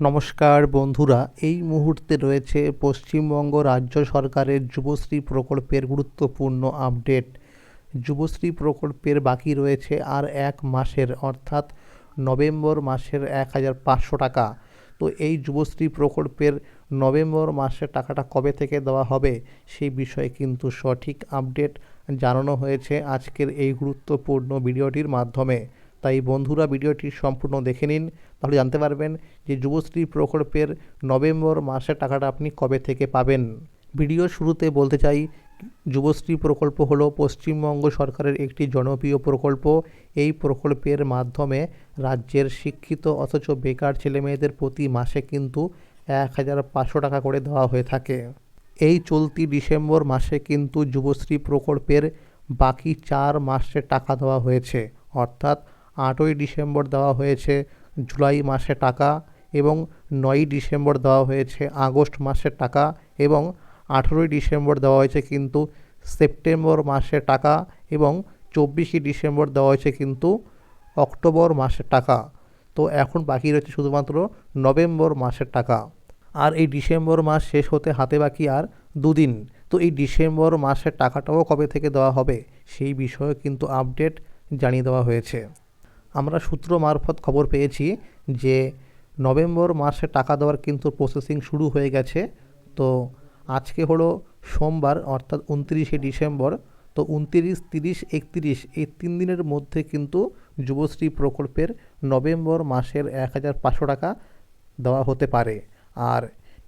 নমস্কার বন্ধুরা, এই মুহূর্তে রয়েছে পশ্চিমবঙ্গ রাজ্য সরকারের যুবশ্রী প্রকল্পের গুরুত্বপূর্ণ আপডেট। যুবশ্রী প্রকল্পের বাকি রয়েছে আর এক মাসের, অর্থাৎ নভেম্বর মাসের 1,500 টাকা। তো এই যুবশ্রী প্রকল্পের নভেম্বর মাসের টাকাটা কবে থেকে দেওয়া হবে সেই বিষয়ে কিন্তু সঠিক আপডেট জানানো হয়েছে আজকের এই গুরুত্বপূর্ণ ভিডিওটির মাধ্যমে। তাই বন্ধুরা, ভিডিওটি সম্পূর্ণ দেখে নিন, তাহলে জানতে পারবেন যে যুবশ্রী প্রকল্পের নভেম্বর মাসের টাকাটা আপনি কবে থেকে পাবেন। ভিডিও শুরুতে বলতে চাই, যুবশ্রী প্রকল্প হলো পশ্চিমবঙ্গ সরকারের একটি জনপ্রিয় প্রকল্প। এই প্রকল্পের মাধ্যমে রাজ্যের শিক্ষিত অথচ বেকার ছেলেমেয়েদের প্রতি মাসে কিন্তু 1,500 টাকা করে দেওয়া হয়ে থাকে। এই চলতি ডিসেম্বর মাসে কিন্তু যুবশ্রী প্রকল্পের বাকি 4 মাসের টাকা দেওয়া হয়েছে, অর্থাৎ 8ই ডিসেম্বর দেওয়া হয়েছে জুলাই মাসে টাকা, এবং 9ই ডিসেম্বর দেওয়া হয়েছে আগস্ট মাসের টাকা, এবং 18ই ডিসেম্বর দেওয়া হয়েছে কিন্তু সেপ্টেম্বর মাসের টাকা, এবং 24শে ডিসেম্বর দেওয়া হয়েছে কিন্তু অক্টোবর মাসের টাকা। তো এখন বাকি রয়েছে শুধুমাত্র নভেম্বর মাসের টাকা। আর এই ডিসেম্বর মাস শেষ হতে হাতে বাকি আর 2 দিন। তো এই ডিসেম্বর মাসের টাকাটাও কবে থেকে দেওয়া হবে সেই বিষয়ে কিন্তু আপডেট জানিয়ে দেওয়া হয়েছে। আমরা সূত্র মারফত খবর পেয়েছি যে নভেম্বর মাসে টাকা দেওয়ার কিন্তু প্রসেসিং শুরু হয়ে গেছে। তো আজকে হলো সোমবার, অর্থাৎ 29শে ডিসেম্বর। তো 29, 30, 31 এই 3 দিনের মধ্যে কিন্তু যুবশ্রী প্রকল্পের নভেম্বর মাসের 1,500 টাকা দেওয়া হতে পারে। আর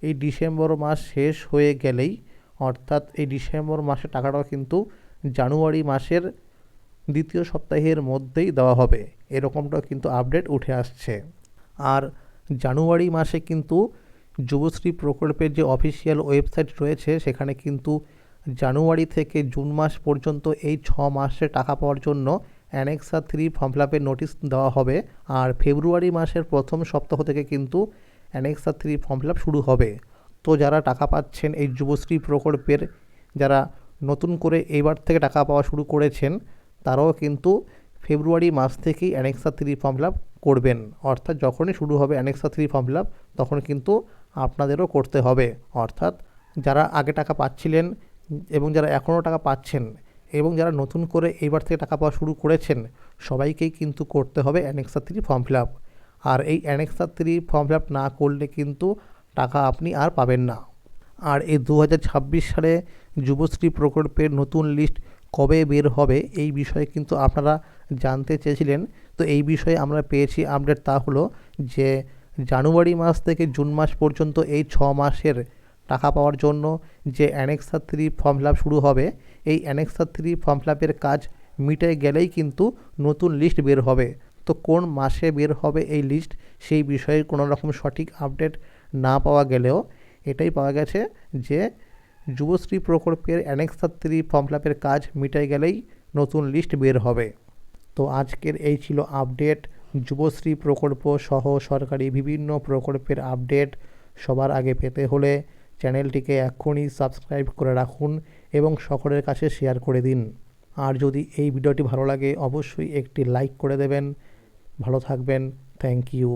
এই ডিসেম্বর মাস শেষ হয়ে গেলেই, অর্থাৎ এই ডিসেম্বর মাসের টাকাটাও কিন্তু জানুয়ারি মাসের দ্বিতীয় সপ্তাহের মধ্যেই দেওয়া হবে, এরকমটাও কিন্তু আপডেট উঠে আসছে। আর জানুয়ারি মাসে কিন্তু যুবশ্রী প্রকল্পের যে অফিসিয়াল ওয়েবসাইট রয়েছে সেখানে কিন্তু জানুয়ারি থেকে জুন মাস পর্যন্ত এই 6 মাসে টাকা পাওয়ার জন্য অ্যানেক্সা 3 ফর্ম ফিল আপের নোটিশ দেওয়া হবে। আর ফেব্রুয়ারি মাসের প্রথম সপ্তাহ থেকে কিন্তু অ্যানেক্সা 3 ফর্ম ফিল আপ শুরু হবে। তো যারা টাকা পাচ্ছেন এই যুবশ্রী প্রকল্পের, যারা নতুন করে এইবার থেকে টাকা পাওয়া শুরু করেছেন, তারাও কিন্তু ফেব্রুয়ারি মাস থেকেই অ্যানেক্সা 3 ফর্ম ফিল আপ করবেন। অর্থাৎ যখনই শুরু হবে অ্যানেক্সা 3 ফর্ম ফিল আপ, তখন কিন্তু আপনাদেরও করতে হবে। অর্থাৎ যারা আগে টাকা পাচ্ছিলেন এবং যারা এখনও টাকা পাচ্ছেন এবং যারা নতুন করে এইবার থেকে টাকা পাওয়া শুরু করেছেন, সবাইকেই কিন্তু করতে হবে অ্যানেক্সা 3 ফর্ম ফিল আপ। আর এই অ্যানেক্সা 3 ফর্ম ফিল আপ না করলে কিন্তু টাকা আপনি আর পাবেন না। আর এই 2026 সালে যুবশ্রী প্রকল্পের নতুন লিস্ট কবে বের হবে এই বিষয়ে কিন্তু আপনারা জানতে চেয়েছিলেন। তো এই বিষয়ে আমরা পেয়েছি আপডেট, তা হলো যে জানুয়ারি মাস থেকে জুন মাস পর্যন্ত এই 6 মাসের টাকা পাওয়ার জন্য যে অ্যানেক্সা 3 ফর্ম ফিল আপ শুরু হবে, এই অ্যানেক্সা 3 ফর্ম ফিল আপের কাজ মিটে গেলেই কিন্তু নতুন লিস্ট বের হবে। তো কোন মাসে বের হবে এই লিস্ট সেই বিষয়ে কোনো রকম সঠিক আপডেট না পাওয়া গেলেও এটাই পাওয়া গেছে যে যুবশ্রী প্রকল্পের অ্যানেক্সা 3 ফর্ম ফিল আপের কাজ মিটে গেলেই নতুন লিস্ট বের হবে। তো আজকের এই ছিল আপডেট, যুবশ্রী প্রকল্প সহ সরকারি বিভিন্ন প্রকল্পের আপডেট সবার আগে পেতে হলে চ্যানেলটিকে এক্ষুনি সাবস্ক্রাইব করে রাখুন এবং সকলের কাছে শেয়ার করে দিন। আর যদি এই ভিডিওটি ভালো লাগে অবশ্যই একটি লাইক করে দেবেন। ভালো থাকবেন, থ্যাংক ইউ।